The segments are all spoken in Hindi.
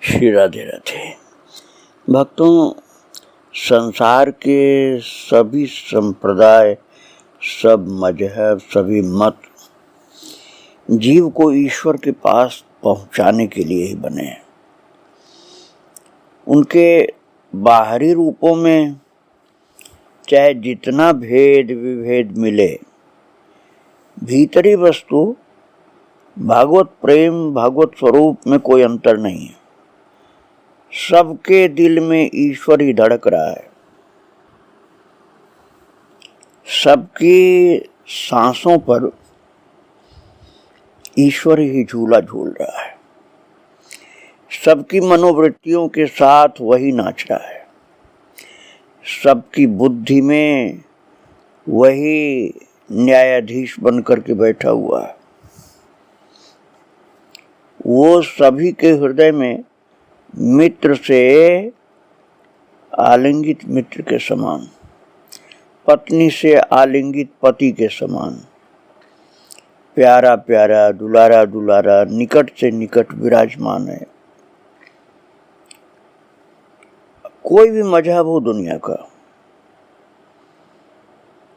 श्री राधे राधे। भक्तों, संसार के सभी संप्रदाय, सब मजहब, सभी मत जीव को ईश्वर के पास पहुंचाने के लिए ही बने हैं। उनके बाहरी रूपों में चाहे जितना भेद विभेद मिले, भीतरी वस्तु भागवत प्रेम, भागवत स्वरूप में कोई अंतर नहीं है। सबके दिल में ईश्वर ही धड़क रहा है। सबकी सांसों पर ईश्वर ही झूला झूल रहा है। सबकी मनोवृत्तियों के साथ वही नाच रहा है। सबकी बुद्धि में वही न्यायाधीश बनकर के बैठा हुआ है। वो सभी के हृदय में मित्र से आलिंगित मित्र के समान, पत्नी से आलिंगित पति के समान, प्यारा प्यारा, दुलारा दुलारा, निकट से निकट विराजमान है। कोई भी मजहब हो दुनिया का,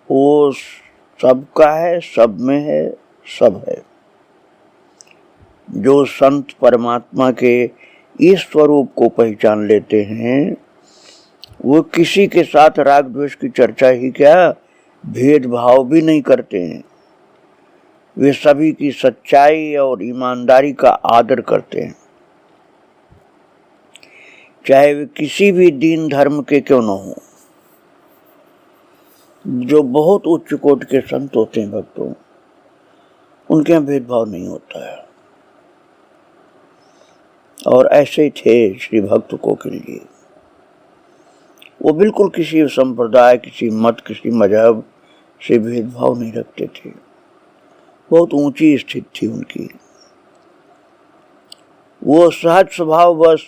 वो सबका है, सब में है, सब है। जो संत परमात्मा के इस स्वरूप को पहचान लेते हैं, वो किसी के साथ राग द्वेष की चर्चा ही क्या, भेदभाव भी नहीं करते हैं। वे सभी की सच्चाई और ईमानदारी का आदर करते हैं, चाहे वे किसी भी दीन धर्म के क्यों न हो। जो बहुत उच्च कोट के संत होते हैं भक्तों, उनके यहाँ भेदभाव नहीं होता है। और ऐसे ही थे श्री भक्त कोकिल जी। वो बिल्कुल किसी संप्रदाय, किसी मत, किसी मजहब से भेदभाव नहीं रखते थे। बहुत ऊंची स्थिति थी उनकी। वो सहज स्वभाव बस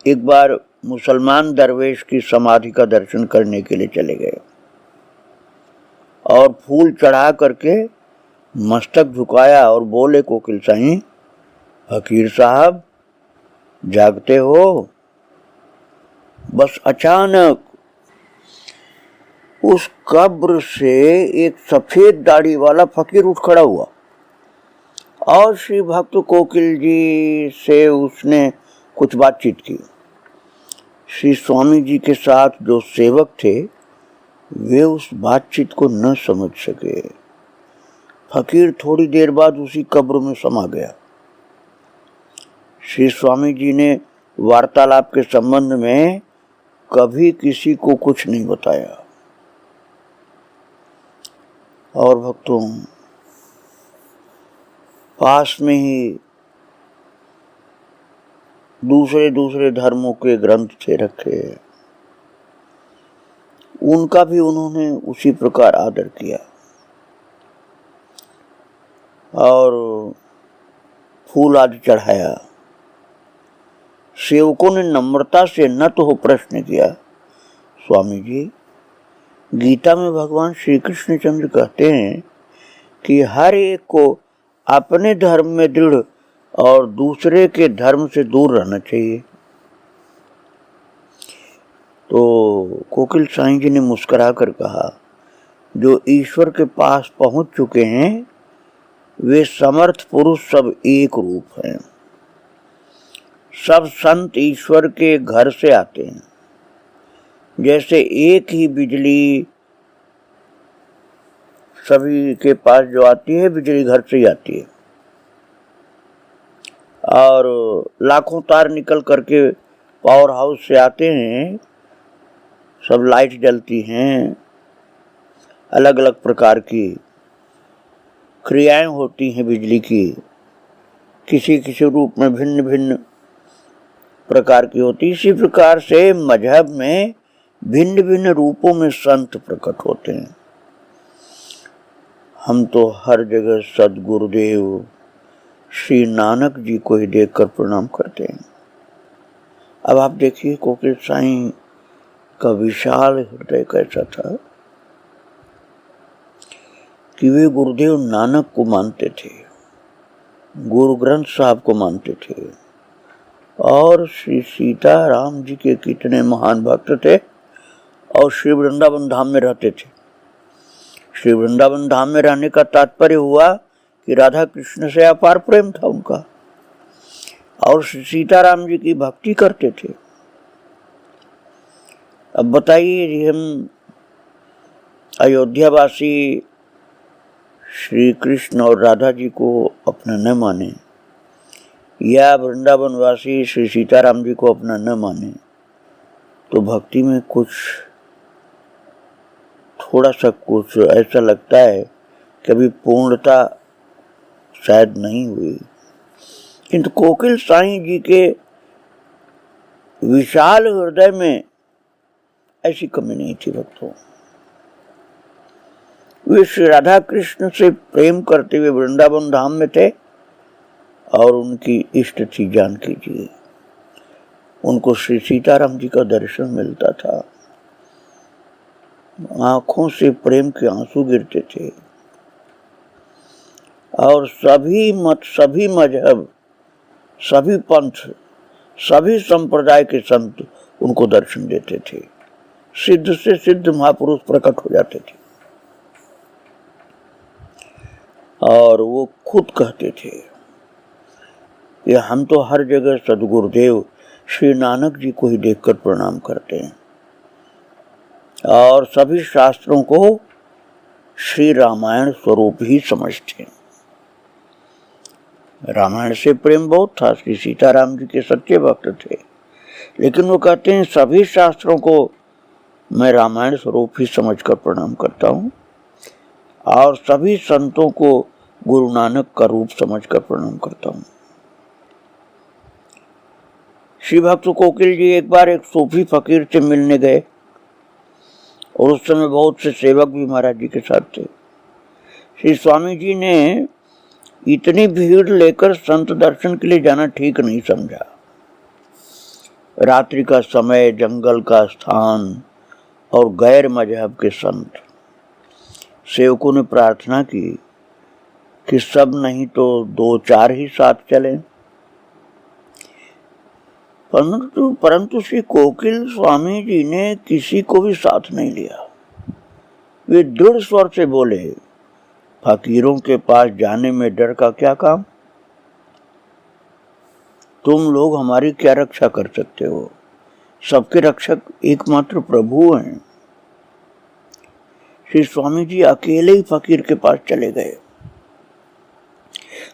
एक बार मुसलमान दरवेश की समाधि का दर्शन करने के लिए चले गए और फूल चढ़ा करके मस्तक झुकाया और बोले, कोकिल साईं, फकीर साहब जागते हो? बस अचानक उस कब्र से एक सफेद दाढ़ी वाला फकीर उठ खड़ा हुआ और श्री भक्त कोकिल जी से उसने कुछ बातचीत की। श्री स्वामी जी के साथ जो सेवक थे, वे उस बातचीत को न समझ सके। फकीर थोड़ी देर बाद उसी कब्र में समा गया। श्री स्वामी जी ने वार्तालाप के संबंध में कभी किसी को कुछ नहीं बताया। और भक्तों, पास में ही दूसरे दूसरे धर्मों के ग्रंथ थे रखे, उनका भी उन्होंने उसी प्रकार आदर किया और फूल आदि चढ़ाया। सेवकों ने नम्रता से न तो प्रश्न किया, स्वामी जी, गीता में भगवान श्री कृष्ण चंद्र कहते हैं कि हर एक को अपने धर्म में दृढ़ और दूसरे के धर्म से दूर रहना चाहिए। तो कोकिल साईं जी ने मुस्कुरा कर कहा, जो ईश्वर के पास पहुंच चुके हैं, वे समर्थ पुरुष सब एक रूप हैं। सब संत ईश्वर के घर से आते हैं। जैसे एक ही बिजली सभी के पास जो आती है, बिजली घर से ही आती है और लाखों तार निकल करके पावर हाउस से आते हैं। सब लाइट जलती हैं, अलग अलग प्रकार की क्रियाएं होती हैं बिजली की, किसी किसी रूप में भिन्न भिन्न प्रकार की होती। इसी प्रकार से मजहब में भिन्न भिन्न रूपों में संत प्रकट होते हैं। हम तो हर जगह सदगुरुदेव श्री नानक जी को ही देखकर प्रणाम करते हैं। अब आप देखिए कोकिल साईं का विशाल हृदय कैसा था कि वे गुरुदेव नानक को मानते थे। गुरु ग्रंथ साहब को मानते थे और श्री सीताराम जी के कितने महान भक्त थे और श्री वृंदावन धाम में रहते थे। श्री वृंदावन धाम में रहने का तात्पर्य हुआ कि राधा कृष्ण से अपार प्रेम था उनका और श्री सीताराम जी की भक्ति करते थे। अब बताइए, हम अयोध्यावासी श्री कृष्ण और राधा जी को अपना न माने या वृंदावनवासी श्री सीताराम जी को अपना न माने तो भक्ति में कुछ थोड़ा सा कुछ ऐसा लगता है कि अभी पूर्णता शायद नहीं हुई। किंतु कोकिल साईं जी के विशाल हृदय में ऐसी कमी नहीं थी भक्तों। वे श्री राधा कृष्ण से प्रेम करते हुए वृंदावन धाम में थे और उनकी इष्ट थी जानकी जी। उनको श्री सीताराम जी का दर्शन मिलता था, आंखों से प्रेम के आंसू गिरते थे और सभी मत, सभी मजहब, सभी पंथ, सभी संप्रदाय के संत उनको दर्शन देते थे। सिद्ध से सिद्ध महापुरुष प्रकट हो जाते थे और वो खुद कहते थे कि हम तो हर जगह सदगुरुदेव श्री नानक जी को ही देखकर प्रणाम करते हैं और सभी शास्त्रों को श्री रामायण स्वरूप ही समझते हैं। रामायण से प्रेम बहुत था, श्री सीताराम जी के सच्चे भक्त थे, लेकिन वो कहते हैं सभी शास्त्रों को मैं रामायण स्वरूप ही समझकर प्रणाम करता हूँ और सभी संतों को गुरु नानक का रूप समझकर प्रणाम करता हूँ। श्री भक्त कोकिल जी एक बार एक सूफी फकीर से मिलने गए और उस समय बहुत से सेवक भी महाराज जी के साथ थे। श्री स्वामी जी ने इतनी भीड़ लेकर संत दर्शन के लिए जाना ठीक नहीं समझा। रात्रि का समय, जंगल का स्थान और गैर मजहब के संत। सेवकों ने प्रार्थना की कि सब नहीं तो 2-4 ही साथ चलें, परंतु श्री कोकिल स्वामी जी ने किसी को भी साथ नहीं लिया। वे दृढ़ स्वर से बोले, फकीरों के पास जाने में डर का क्या काम? तुम लोग हमारी क्या रक्षा कर सकते हो? सबके रक्षक एकमात्र प्रभु हैं। श्री स्वामी जी अकेले ही फकीर के पास चले गए।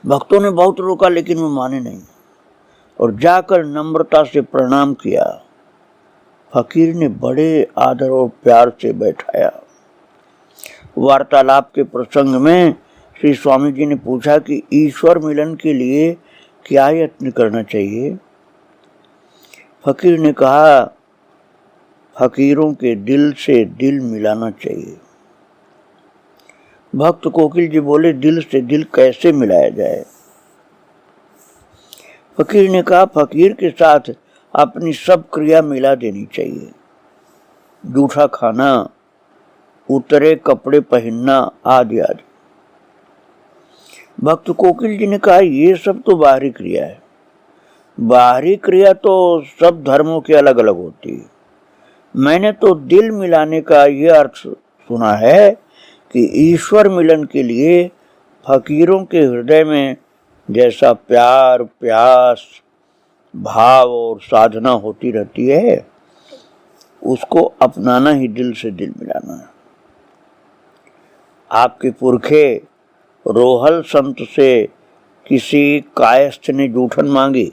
भक्तों ने बहुत रोका लेकिन वो माने नहीं और जाकर नम्रता से प्रणाम किया। फकीर ने बड़े आदर और प्यार से बैठाया। वार्तालाप के प्रसंग में श्री स्वामी जी ने पूछा कि ईश्वर मिलन के लिए क्या यत्न करना चाहिए? फकीर ने कहा, फकीरों के दिल से दिल मिलाना चाहिए। भक्त कोकिल जी बोले, दिल से दिल कैसे मिलाया जाए? फकीर ने कहा, फकीर के साथ अपनी सब क्रिया मिला देनी चाहिए। जूठा खाना, उतरे कपड़े पहनना आदि आदि। भक्त कोकिल जी ने कहा, ये सब तो बाहरी क्रिया है। बाहरी क्रिया तो सब धर्मों के अलग अलग होती है। मैंने तो दिल मिलाने का ये अर्थ सुना है कि ईश्वर मिलन के लिए फकीरों के हृदय में जैसा प्यार, प्यास, भाव और साधना होती रहती है, उसको अपनाना ही दिल से दिल मिलाना है। आपके पुरखे रोहल संत से किसी कायस्थ ने जूठन मांगी,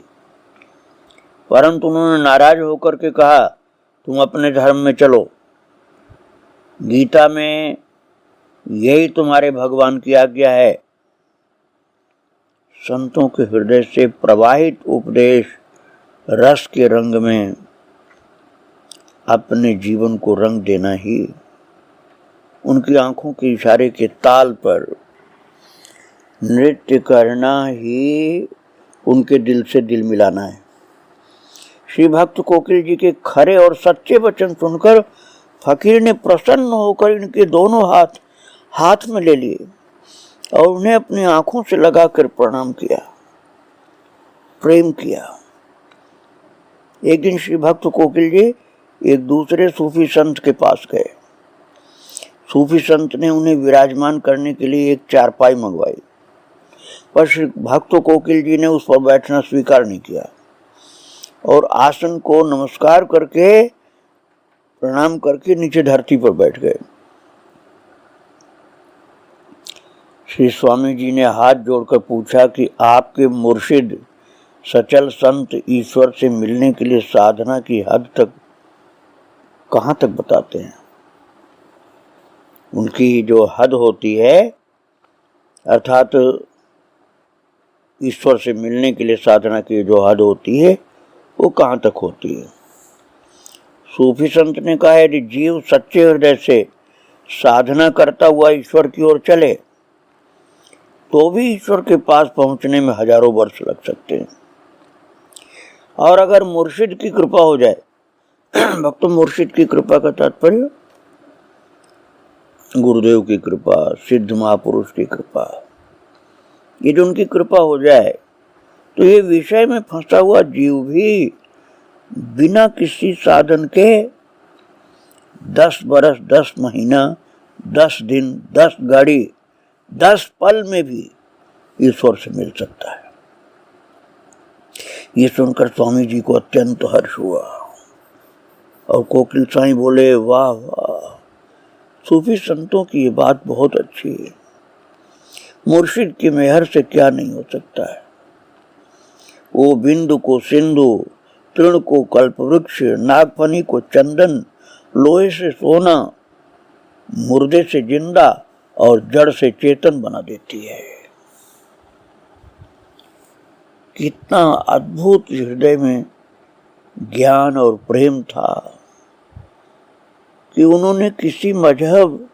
परंतु उन्होंने नाराज होकर के कहा, तुम अपने धर्म में चलो। गीता में यही तुम्हारे भगवान की आज्ञा है। संतों के हृदय से प्रवाहित उपदेश रस के रंग में अपने जीवन को रंग देना ही, उनकी आंखों के इशारे के ताल पर नृत्य करना ही उनके दिल से दिल मिलाना है। श्री भक्त कोकिल जी के खरे और सच्चे वचन सुनकर फकीर ने प्रसन्न होकर इनके दोनों हाथ में ले लिए और उन्हें अपनी आंखों से लगाकर प्रणाम किया। प्रेम किया। एक दिन श्री भक्त कोकिल जी एक दूसरे सूफी संत के पास गए। सूफी संत ने उन्हें विराजमान करने के लिए एक चारपाई मंगवाई, पर श्री भक्त कोकिल जी ने उस पर बैठना स्वीकार नहीं किया और आसन को नमस्कार करके प्रणाम करके नीचे धरती पर बैठ गए। श्री स्वामी जी ने हाथ जोड़कर पूछा कि आपके मुर्शिद सचल संत ईश्वर से मिलने के लिए साधना की हद तक कहाँ तक बताते हैं? उनकी जो हद होती है, अर्थात ईश्वर से मिलने के लिए साधना की जो हद होती है, वो कहाँ तक होती है? सूफी संत ने कहा है कि जीव सच्चे हृदय से साधना करता हुआ ईश्वर की ओर चले तो भी ईश्वर के पास पहुंचने में हजारों वर्ष लग सकते हैं। और अगर मुर्शिद की कृपा हो जाए, भक्त मुर्शिद की कृपा का तात्पर्य गुरुदेव की कृपा, सिद्ध महापुरुष की कृपा, ये जो उनकी कृपा हो जाए तो ये विषय में फंसा हुआ जीव भी बिना किसी साधन के 10 बरस, 10 महीना, 10 दिन, 10 घड़ी, 10 पल में भी ईश्वर से मिल सकता है। ये सुनकर स्वामी जी को अत्यंत हर्ष हुआ और कोकिल साईं बोले, वाह वाह, सूफी संतों की ये बात बहुत अच्छी है। मुर्शिद की मेहर से क्या नहीं हो सकता है। वो बिंदु को सिंधु, तृण को कल्पवृक्ष, नागफनी को चंदन, लोहे से सोना, मुर्दे से जिंदा और जड़ से चेतन बना देती है। कितना अद्भुत हृदय में ज्ञान और प्रेम था कि उन्होंने किसी मजहब,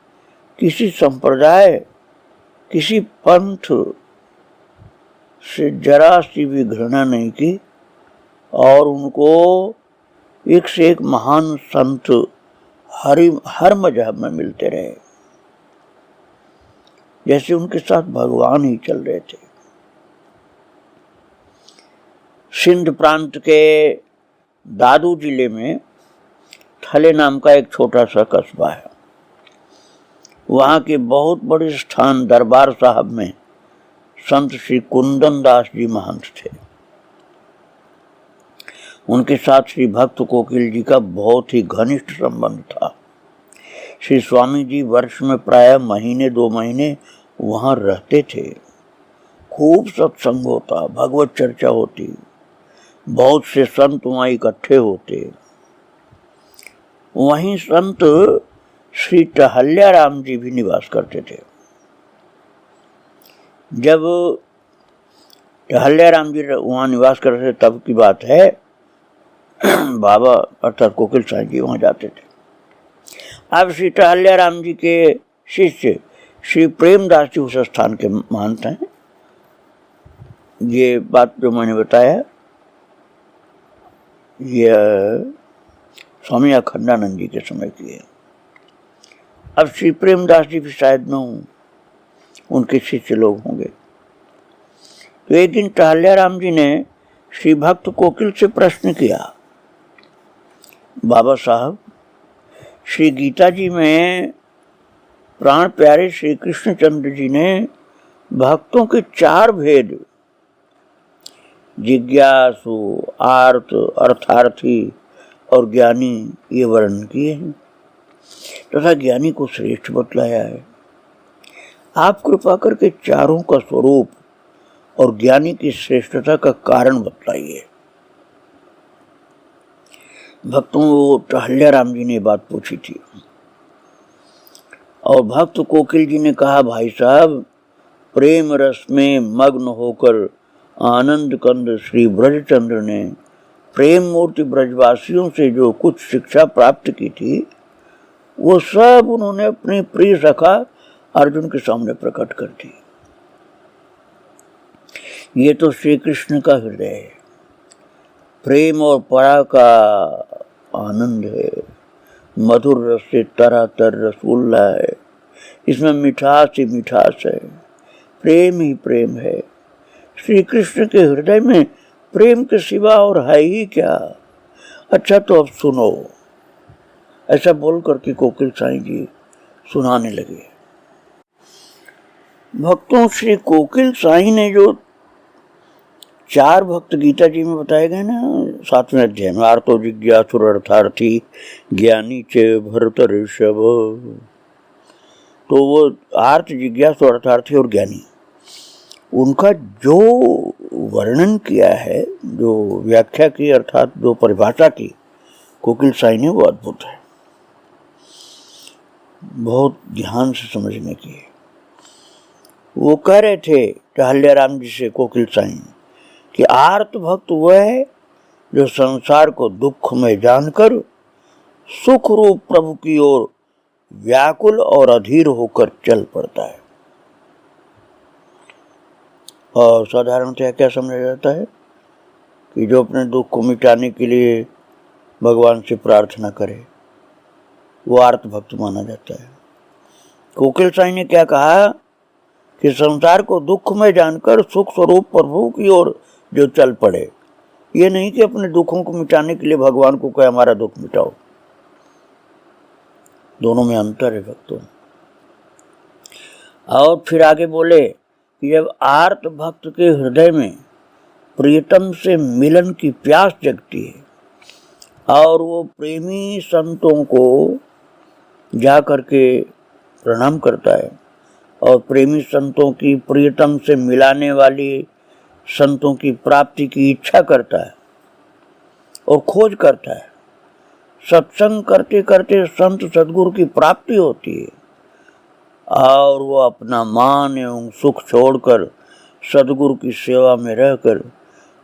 किसी संप्रदाय, किसी पंथ से जरा सी भी घृणा नहीं की और उनको एक से एक महान संत हर मजहब में मिलते रहे, जैसे उनके साथ भगवान ही चल रहे थे। सिंध प्रांत के दादू जिले में थले नाम का एक छोटा सा कस्बा है। वहाँ के बहुत बड़े स्थान दरबार साहब में संत श्री कुंदन दास जी महंत थे। उनके साथ श्री भक्त कोकिल जी का बहुत ही घनिष्ठ संबंध था। श्री स्वामी जी वर्ष में प्रायः महीने 2 महीने वहाँ रहते थे। खूब सत्संग होता, भगवत चर्चा होती, बहुत से संत वहाँ इकट्ठे होते। वहीं संत श्री टहल्याराम जी भी निवास करते थे। जब टहल्याराम जी वहाँ निवास करते थे तब की बात है, बाबा अर्थात कोकिल साईं जी वहाँ जाते थे। अब श्री टहल्याराम जी के शिष्य श्री प्रेमदास जी उस स्थान के महंत हैं। ये बात जो मैंने बताया ये स्वामी अखंडानंद जी के समय की है। अब श्री प्रेमदास जी भी शायद न हूँ, उनके शिष्य लोग होंगे। तो एक दिन टहल्याराम जी ने श्री भक्त कोकिल से प्रश्न किया, बाबा साहब, श्री गीता जी में प्राण प्यारे श्री कृष्णचंद्र जी ने भक्तों के 4 भेद, जिज्ञासु, आर्त, अर्थार्थी और ज्ञानी, ये वर्णन किए हैं तथा ज्ञानी को श्रेष्ठ बतलाया है। आप कृपा करके चारों का स्वरूप और ज्ञानी की श्रेष्ठता का कारण बतलाइए। भक्तों को टहल्याराम जी ने बात पूछी थी और भक्त कोकिल जी ने कहा, भाई साहब, प्रेम रस में मग्न होकर आनंद कंद श्री ब्रजचंद्र ने प्रेम मूर्ति ब्रजवासियों से जो कुछ शिक्षा प्राप्त की थी वो सब उन्होंने अपने प्रिय सखा अर्जुन के सामने प्रकट कर दी। ये तो श्री कृष्ण का हृदय है, प्रेम और परा का आनंद है, मधुर रस से तरातर रसूल्ला है, इसमें मिठास ही मिठास है, प्रेम ही प्रेम है। श्री कृष्ण के हृदय में प्रेम के सिवा और है ही क्या। अच्छा तो अब सुनो। ऐसा बोल करके कोकिल साईं जी सुनाने लगे। भक्तों, श्री कोकिल साईं ने जो 4 भक्त गीता जी में बताए गए ना 7वें अध्याय में, आर्तो जिज्ञासुर अर्थार्थी ज्ञानी च भरत ऋषभ, तो वो आर्त जिज्ञासु अर्थार्थी और ज्ञानी, उनका जो वर्णन किया है, जो व्याख्या की अर्थात जो परिभाषा की कोकिल साईं ने, वो अद्भुत है, बहुत ध्यान से समझने की है। वो कह रहे थे टहल्याराम जी से कोकिल साईं कि आर्त भक्त वह है जो संसार को दुख में जानकर सुख रूप प्रभु की ओर व्याकुल और अधीर होकर चल पड़ता है। और साधारणतः क्या समझा जाता है कि जो अपने दुख को मिटाने के लिए भगवान से प्रार्थना करे वो आर्त भक्त माना जाता है। कोकिल साईं ने क्या कहा कि संसार को दुख में जानकर सुख स्वरूप प्रभु की ओर जो चल पड़े, ये नहीं कि अपने दुखों को मिटाने के लिए भगवान को कहे हमारा दुख मिटाओ। दोनों में अंतर है भक्तों। और फिर आगे बोले कि जब आर्त भक्त के हृदय में प्रियतम से मिलन की प्यास जगती है और वो प्रेमी संतों को जा करके प्रणाम करता है और प्रेमी संतों की प्रियतम से मिलाने वाली संतों की प्राप्ति की इच्छा करता है और खोज करता है, सत्संग करते करते संत सद्गुरु की प्राप्ति होती है और वो अपना मान एवं सुख छोड़कर सद्गुरु की सेवा में रहकर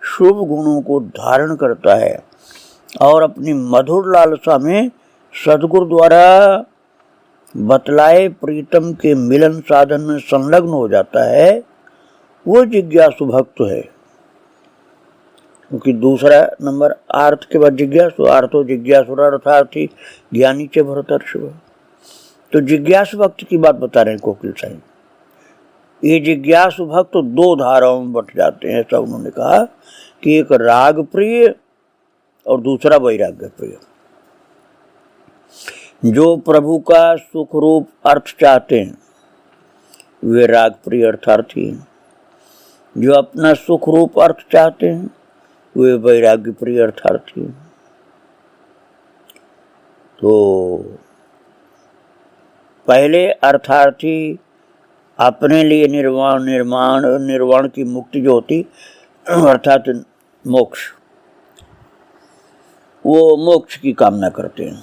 शुभ गुणों को धारण करता है और अपनी मधुर लालसा में सद्गुरु द्वारा बतलाए प्रीतम के मिलन साधन में संलग्न हो जाता है, वो जिज्ञासु भक्त है। क्योंकि दूसरा नंबर आर्थ के बाद जिज्ञासु, आर्थो जिज्ञासु अर्थार्थी ज्ञानी च भरत ऋषभ। तो जिज्ञासु भक्त की बात बता रहे हैं कोकिल साईं। ये जिज्ञासु भक्त 2 धाराओं में बट जाते हैं, ऐसा उन्होंने कहा कि एक राग प्रिय और दूसरा वैराग्य प्रिय। जो प्रभु का सुख रूप अर्थ चाहते हैं वे राग प्रिय अर्थार्थी हैं, जो अपना सुख रूप अर्थ चाहते हैं वे वैराग्य प्रिय अर्थार्थी हैं। तो पहले अर्थार्थी अपने लिए निर्वाण की मुक्ति जो होती अर्थात मोक्ष, वो मोक्ष की कामना करते हैं,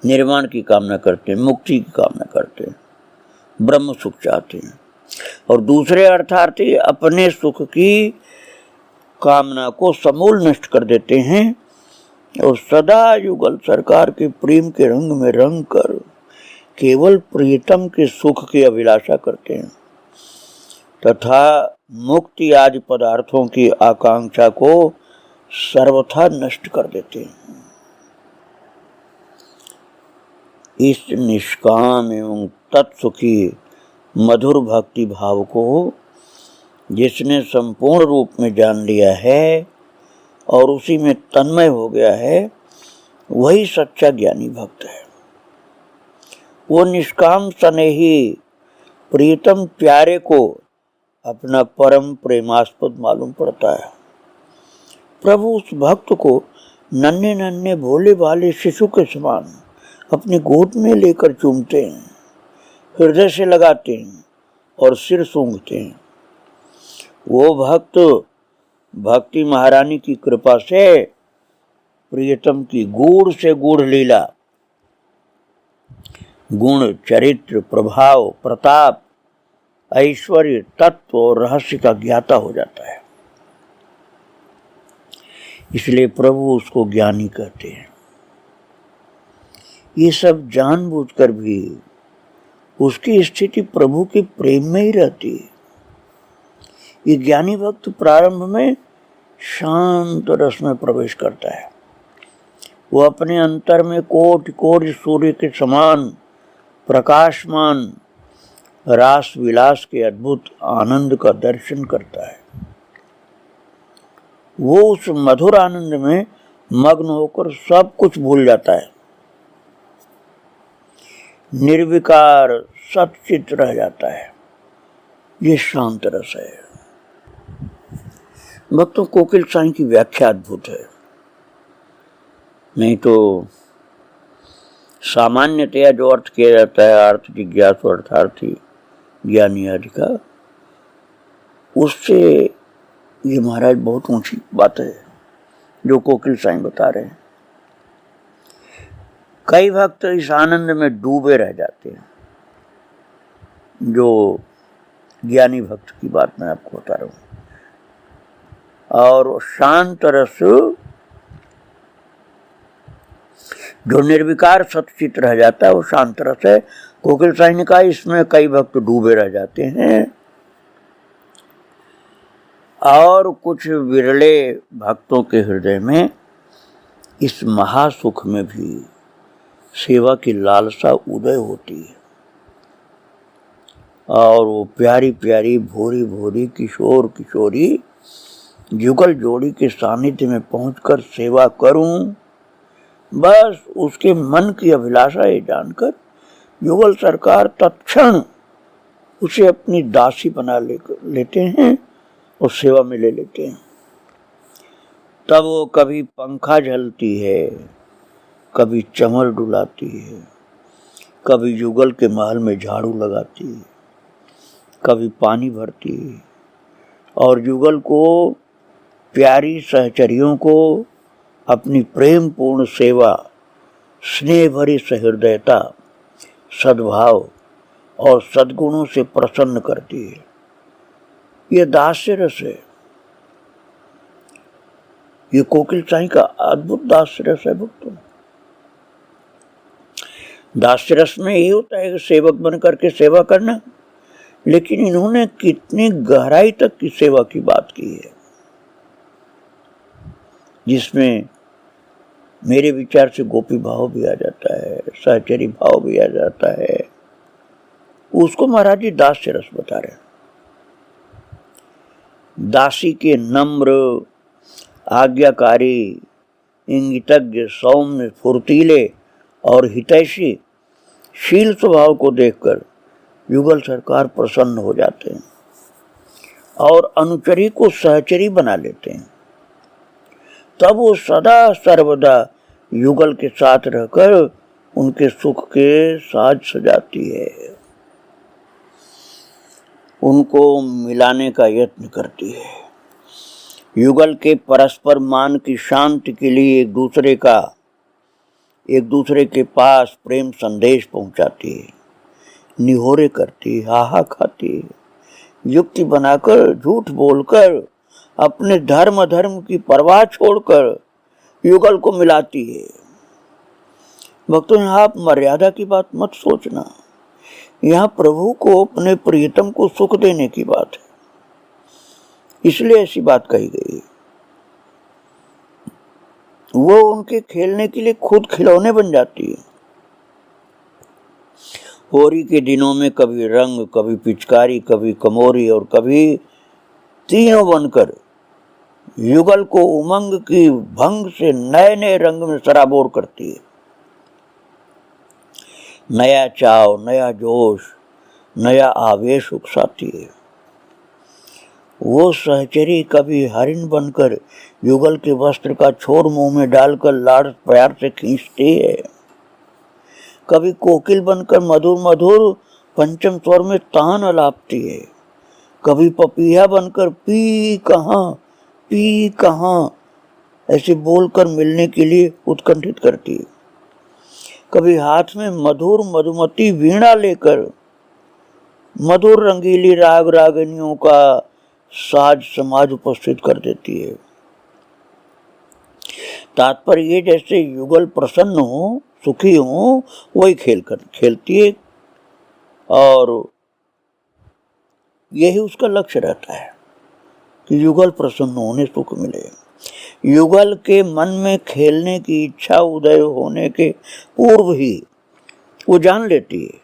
निर्वाण की कामना करते हैं, मुक्ति की कामना करते हैं, ब्रह्म सुख चाहते हैं। और दूसरे अर्थार्थी अपने सुख की कामना को समूल नष्ट कर देते हैं और सदा युगल सरकार के प्रेम के रंग में रंग कर केवल प्रियतम के सुख की अभिलाषा करते हैं तथा मुक्ति आदि पदार्थों की आकांक्षा को सर्वथा नष्ट कर देते हैं। इस निष्काम एवं तत्सुखी मधुर भक्ति भाव को जिसने संपूर्ण रूप में जान लिया है और उसी में तन्मय हो गया है, वही सच्चा ज्ञानी भक्त है। वो निष्काम स्नेही प्रीतम प्यारे को अपना परम प्रेमास्पद मालूम पड़ता है। प्रभु उस भक्त को नन्हे नन्हे भोले भाले शिशु के समान अपनी गोद में लेकर चूमते हैं, हृदय से लगाते हैं और सिर सूंघते हैं। वो भक्त भक्ति महारानी की कृपा से प्रियतम की गूढ़ से गूढ़ लीला, गुण, चरित्र, प्रभाव, प्रताप, ऐश्वर्य, तत्व और रहस्य का ज्ञाता हो जाता है। इसलिए प्रभु उसको ज्ञानी कहते हैं। ये सब जानबूझकर भी उसकी स्थिति प्रभु के प्रेम में ही रहती है। ये ज्ञानी भक्त प्रारंभ में शांत रस में प्रवेश करता है। वो अपने अंतर में कोटि कोटि सूर्य के समान प्रकाशमान रास विलास के अद्भुत आनंद का दर्शन करता है। वो उस मधुर आनंद में मग्न होकर सब कुछ भूल जाता है, निर्विकार सचित रह जाता है। ये शांत रस है। भक्तों, कोकिल साईं की व्याख्या अद्भुत है। नहीं तो सामान्यतया जो अर्थ किया जाता है अर्थ जिज्ञासु अर्थार्थी ज्ञानी आदि का, उससे ये महाराज बहुत ऊंची बात है जो कोकिल साईं बता रहे हैं। कई भक्त इस आनंद में डूबे रह जाते हैं। जो ज्ञानी भक्त की बात मैं आपको बता रहा हूं। और शांत रस जो निर्विकार सतचित रह जाता है वो शांत रस है। कोकिल साईं ने कहा इसमें कई भक्त डूबे रह जाते हैं और कुछ विरले भक्तों के हृदय में इस महासुख में भी सेवा की लालसा उदय होती है और वो प्यारी प्यारी भोरी भोरी किशोर किशोरी जुगल जोड़ी के सानिध्य में पहुंचकर सेवा करूं, बस उसके मन की अभिलाषा ये जानकर युगल सरकार तत्क्षण उसे अपनी दासी बना लेते हैं और सेवा में ले लेते हैं। तब वो कभी पंखा झलती है, कभी चमर डुलाती है, कभी युगल के महल में झाड़ू लगाती है, कभी पानी भरती है और युगल को प्यारी सहचरियों को अपनी प्रेम पूर्ण सेवा, स्नेह भरी सहृदयता, सद्भाव और सद्गुणों से प्रसन्न करती है। ये दास्य रस है। ये कोकिल साईं का अद्भुत दास्य रस है भक्तों। दास्य रस में ये होता है कि सेवक बन करके सेवा करना, लेकिन इन्होंने कितनी गहराई तक की सेवा की बात की है, जिसमें मेरे विचार से गोपी भाव भी आ जाता है, सहचरी भाव भी आ जाता है। उसको महाराज जी दास्य रस बता रहे हैं। दासी के नम्र, आज्ञाकारी, इंगितज्ञ, सौम्य, फुर्तीले और हितैषी शील स्वभाव को देखकर युगल सरकार प्रसन्न हो जाते हैं और अनुचरी को सहचरी बना लेते हैं। तब वो सदा सर्वदा युगल के साथ रहकर उनके सुख के साज सजाती है, उनको मिलाने का यत्न करती है। युगल के परस्पर मान की शांति के लिए एक दूसरे के पास प्रेम संदेश पहुंचाती है, निहोरे करती, हाहा खाती, युक्ति बनाकर, झूठ बोलकर, अपने धर्म की परवाह छोड़कर युगल को मिलाती है। भक्तों, यहाँ आप मर्यादा की बात मत सोचना, यहाँ प्रभु को अपने प्रियतम को सुख देने की बात है, इसलिए ऐसी बात कही गई। वो उनके खेलने के लिए खुद खिलौने बन जाती है। होली के दिनों में कभी रंग, कभी पिचकारी, कभी कमोरी और कभी तीनों बनकर युगल को उमंग की भंग से नए नए रंग में सराबोर करती है। नया चाव, नया जोश, नया आवेश उकसाती है। वो सहचरी कभी हरिण बनकर युगल के वस्त्र का छोर मुंह में डालकर लाड़ प्यार से खींचती है, कभी कोकिल बनकर मधुर मधुर पंचम स्वर में तान अलापती है, कभी पपीहा बनकर पी कहाँ ऐसे बोलकर मिलने के लिए उत्कंठित करती है, कभी हाथ में मधुर मधुमती वीणा लेकर मधुर रंगीली राग रागनियों का साज समाज उपस्थित कर देती है। तात्पर्य ये जैसे युगल प्रसन्न हो, सुखी हो, वही खेलती है और यही उसका लक्ष्य रहता है कि युगल प्रसन्न होने सुख मिले। युगल के मन में खेलने की इच्छा उदय होने के पूर्व ही वो जान लेती है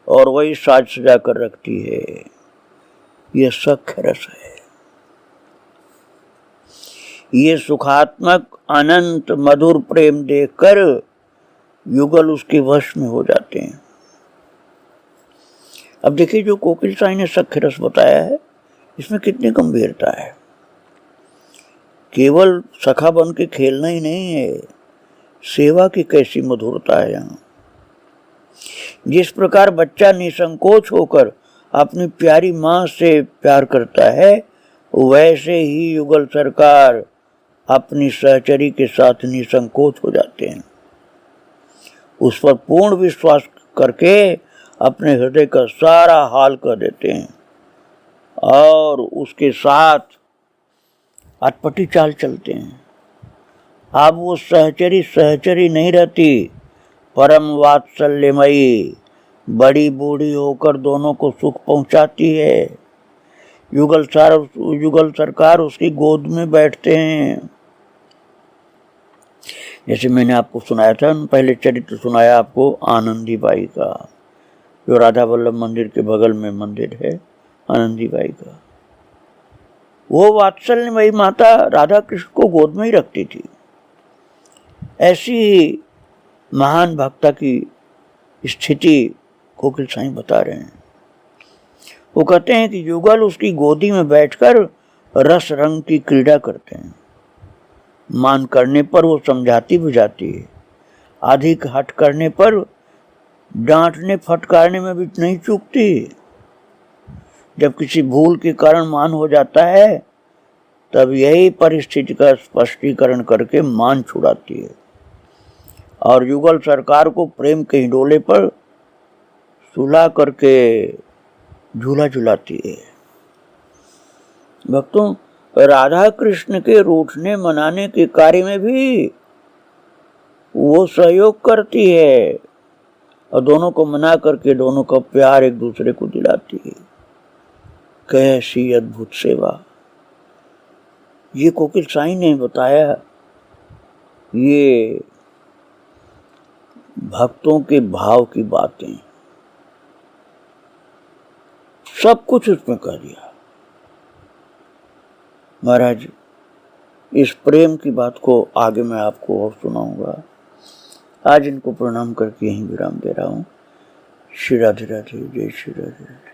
और वही साज सजा कर रखती है। यह सख्य रस है। ये सुखात्मक अनंत मधुर प्रेम देखकर युगल उसके वश में हो जाते हैं। अब देखिए जो कोकिल साई ने सख्य रस बताया है, इसमें कितनी गंभीरता है। केवल सखा बन के खेलना ही नहीं है, सेवा की कैसी मधुरता है यहाँ। जिस प्रकार बच्चा निसंकोच होकर अपनी प्यारी माँ से प्यार करता है, वैसे ही युगल सरकार अपनी सहचरी के साथ निसंकोच हो जाते हैं। उस पर पूर्ण विश्वास करके अपने हृदय का सारा हाल कर देते हैं और उसके साथ अटपटी चाल चलते हैं। अब वो सहचरी नहीं रहती, परम वात्सल्यमयी बड़ी बूढ़ी होकर दोनों को सुख पहुंचाती है। युगल सरकार उसकी गोद में बैठते हैं। जैसे मैंने आपको सुनाया था, पहले चरित्र सुनाया आपको आनंदी बाई का, जो राधा वल्लभ मंदिर के बगल में मंदिर है आनंदी बाई का। वो वात्सल्यमयी माता राधा कृष्ण को गोद में ही रखती थी। ऐसी ही महान भक्ता की स्थिति कोकिल साई बता रहे हैं। वो कहते हैं कि युगल उसकी गोदी में बैठकर रस रंग की क्रीड़ा करते हैं। मान करने पर वो समझाती बुझाती है, अधिक हट करने पर डांटने फटकारने में भी नहीं चूकती। जब किसी भूल के कारण मान हो जाता है, तब यही परिस्थिति का स्पष्टीकरण करके मान छुड़ाती है और युगल सरकार को प्रेम के हिडोले पर सुला करके झूला झुलाती है। भक्तों, राधा कृष्ण के रूठने मनाने के कार्य में भी वो सहयोग करती है और दोनों को मना करके दोनों का प्यार एक दूसरे को दिलाती है। कैसी अद्भुत सेवा! ये कोकिल साई ने बताया। ये भक्तों के भाव की बातें, सब कुछ उसमें कर दिया। महाराज, इस प्रेम की बात को आगे मैं आपको और सुनाऊंगा। आज इनको प्रणाम करके यहीं विराम दे रहा हूँ। श्री राधे राधे, जय श्री राधे राधे।